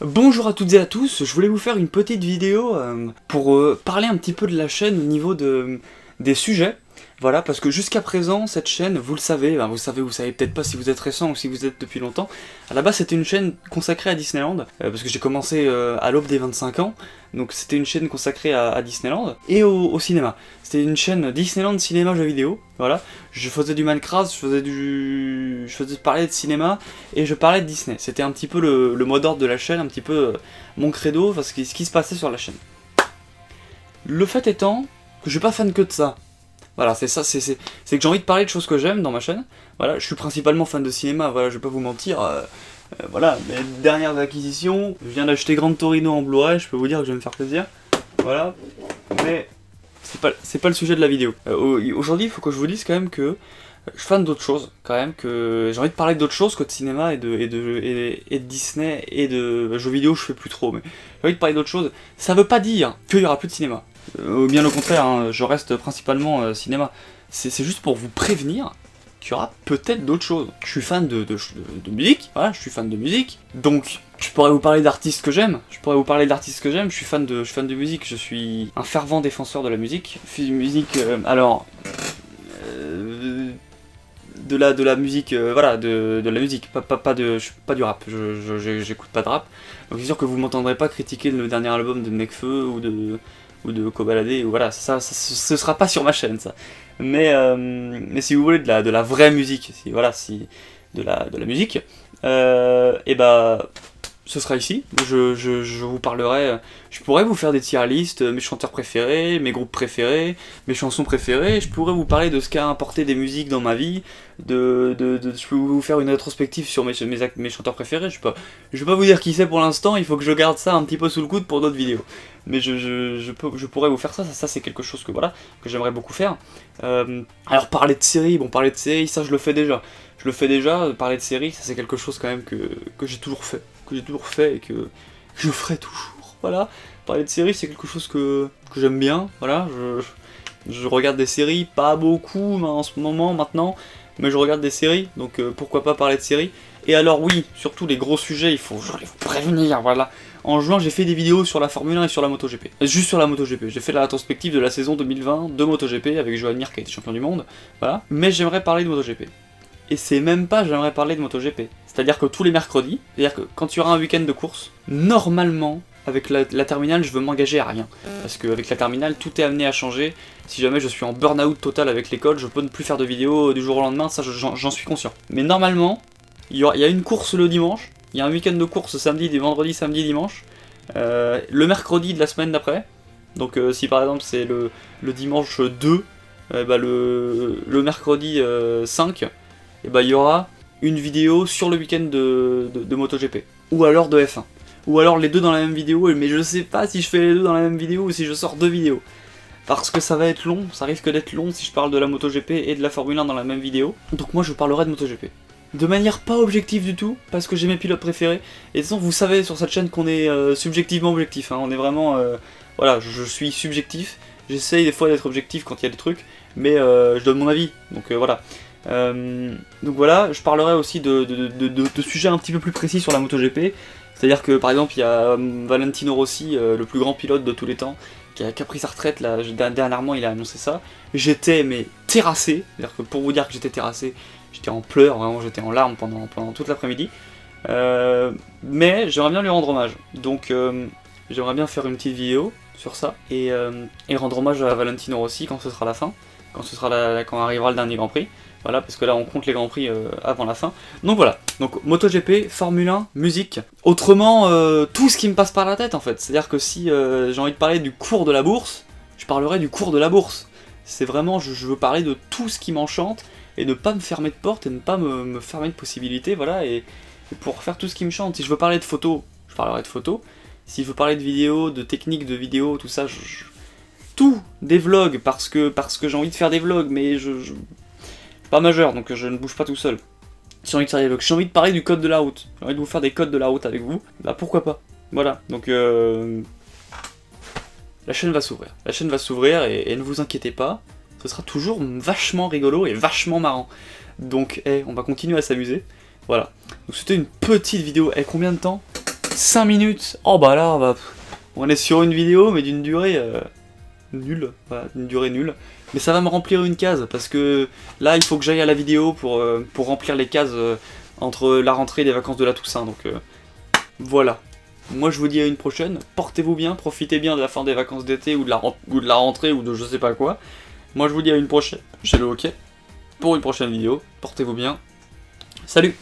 Bonjour à toutes et à tous, je voulais vous faire une petite vidéo pour parler un petit peu de la chaîne au niveau des sujets. Voilà, parce que jusqu'à présent, cette chaîne, vous le savez, vous savez peut-être pas si vous êtes récent ou si vous êtes depuis longtemps. À la base, c'était une chaîne consacrée à Disneyland, parce que j'ai commencé à l'aube des 25 ans, donc c'était une chaîne consacrée à Disneyland et au cinéma. C'était une chaîne Disneyland cinéma jeux vidéo, voilà. Je faisais du Minecraft, je faisais parler de cinéma et je parlais de Disney. C'était un petit peu le mot d'ordre de la chaîne, un petit peu mon credo, parce que ce qui se passait sur la chaîne. Le fait étant que je suis pas fan que de ça. Voilà, c'est ça, c'est que j'ai envie de parler de choses que j'aime dans ma chaîne. Voilà, je suis principalement fan de cinéma, voilà, je vais pas vous mentir. Voilà, mes dernières acquisitions, je viens d'acheter Gran Torino en Blu-ray, je peux vous dire que je vais me faire plaisir. Voilà, mais c'est pas le sujet de la vidéo. Aujourd'hui, il faut que je vous dise quand même que je suis fan d'autres choses, quand même, que j'ai envie de parler d'autres choses que de cinéma et de Disney et de jeux vidéo, je fais plus trop, mais j'ai envie de parler d'autres choses. Ça veut pas dire qu'il y aura plus de cinéma. Bien au contraire, hein, je reste principalement cinéma. C'est juste pour vous prévenir qu'il y aura peut-être d'autres choses. Je suis fan de musique, voilà, je suis fan de musique, donc je pourrais vous parler d'artistes que j'aime, je suis fan de musique, je suis un fervent défenseur de la musique. Musique, de la musique, voilà, de la musique, pas du rap, j'écoute pas de rap, donc c'est sûr que vous m'entendrez pas critiquer le dernier album de Nekfeu ou de Kobalade, ou voilà, ce sera pas sur ma chaîne ça. Mais si vous voulez de la vraie musique, de la musique, et bah ce sera ici. Je vous parlerai, je pourrais vous faire des tier lists, mes chanteurs préférés, mes groupes préférés, mes chansons préférées, je pourrais vous parler de ce qu'a apporté des musiques dans ma vie, je peux vous faire une rétrospective sur mes chanteurs préférés, je vais pas vous dire qui c'est pour l'instant, il faut que je garde ça un petit peu sous le coude pour d'autres vidéos. Mais je pourrais vous faire ça c'est quelque chose que voilà, que j'aimerais beaucoup faire. Alors parler de séries, ça je le fais déjà. Parler de séries, ça c'est quelque chose quand même que j'ai toujours fait. Et que je ferai toujours. Voilà, parler de séries c'est quelque chose que j'aime bien. Voilà, je regarde des séries, pas beaucoup en ce moment maintenant, mais je regarde des séries, donc pourquoi pas parler de séries. Et alors oui, surtout les gros sujets, je vais vous prévenir, voilà. En juin, j'ai fait des vidéos sur la Formule 1 et sur la MotoGP. Juste sur la MotoGP. J'ai fait la rétrospective de la saison 2020 de MotoGP avec Joan Mir qui a été champion du monde. Voilà. Mais j'aimerais parler de MotoGP. Et c'est même pas j'aimerais parler de MotoGP. C'est-à-dire que tous les mercredis, c'est-à-dire que quand il y aura un week-end de course, normalement, avec la terminale, je veux m'engager à rien. Parce qu'avec la terminale, tout est amené à changer. Si jamais je suis en burn-out total avec l'école, je peux ne plus faire de vidéos du jour au lendemain, ça j'en suis conscient. Mais normalement, il y a une course le dimanche, il y a un week-end de course samedi, vendredi, samedi, dimanche, le mercredi de la semaine d'après. Donc si par exemple c'est le dimanche 2, le mercredi 5, il y aura une vidéo sur le week-end de MotoGP. Ou alors de F1. Ou alors les deux dans la même vidéo, mais je sais pas si je fais les deux dans la même vidéo ou si je sors deux vidéos. Parce que ça va être long, ça risque d'être long si je parle de la MotoGP et de la Formule 1 dans la même vidéo. Donc moi je parlerai de MotoGP. De manière pas objective du tout, parce que j'ai mes pilotes préférés. Et de toute façon, vous savez sur cette chaîne qu'on est subjectivement objectif. Hein. On est vraiment... voilà, je suis subjectif. J'essaye des fois d'être objectif quand il y a des trucs, mais je donne mon avis. Donc voilà. Donc voilà, je parlerai aussi de sujets un petit peu plus précis sur la MotoGP. C'est-à-dire que par exemple, il y a Valentino Rossi, le plus grand pilote de tous les temps, qui a pris sa retraite, là, dernièrement il a annoncé ça. J'étais terrassé, c'est-à-dire que pour vous dire que j'étais terrassé, j'étais en pleurs, vraiment j'étais en larmes pendant toute l'après-midi. Mais j'aimerais bien lui rendre hommage, donc j'aimerais bien faire une petite vidéo sur ça, et rendre hommage à Valentino Rossi quand ce sera la fin, quand arrivera le dernier Grand Prix. Voilà, parce que là on compte les Grands Prix avant la fin. Donc voilà, donc MotoGP, Formule 1, musique. Autrement, tout ce qui me passe par la tête en fait. C'est-à-dire que si j'ai envie de parler du cours de la bourse, je parlerai du cours de la bourse. C'est vraiment, je veux parler de tout ce qui m'enchante, et ne pas me fermer de porte, et ne pas me fermer de possibilités, voilà, et pour faire tout ce qui me chante. Si je veux parler de photos, je parlerai de photos. Si je veux parler de vidéos, de techniques de vidéos, tout ça, tout, des vlogs, parce que j'ai envie de faire des vlogs, mais je suis pas majeur, donc je ne bouge pas tout seul. Si j'ai envie de faire des vlogs, j'ai envie de parler du code de la route, j'ai envie de vous faire des codes de la route avec vous, bah pourquoi pas. Voilà, donc la chaîne va s'ouvrir, et ne vous inquiétez pas, ce sera toujours vachement rigolo et vachement marrant. Donc on va continuer à s'amuser. Voilà. Donc c'était une petite vidéo. Combien de temps ? 5 minutes. Oh bah là, on est sur une vidéo, mais d'une durée nulle. Voilà, d'une durée nulle. Mais ça va me remplir une case, parce que là, il faut que j'aille à la vidéo pour remplir les cases entre la rentrée et les vacances de la Toussaint. Donc voilà. Moi, je vous dis à une prochaine. Portez-vous bien, profitez bien de la fin des vacances d'été ou de la rentrée ou de je sais pas quoi. Moi, je vous dis à une prochaine chez le hockey pour une prochaine vidéo. Portez-vous bien. Salut!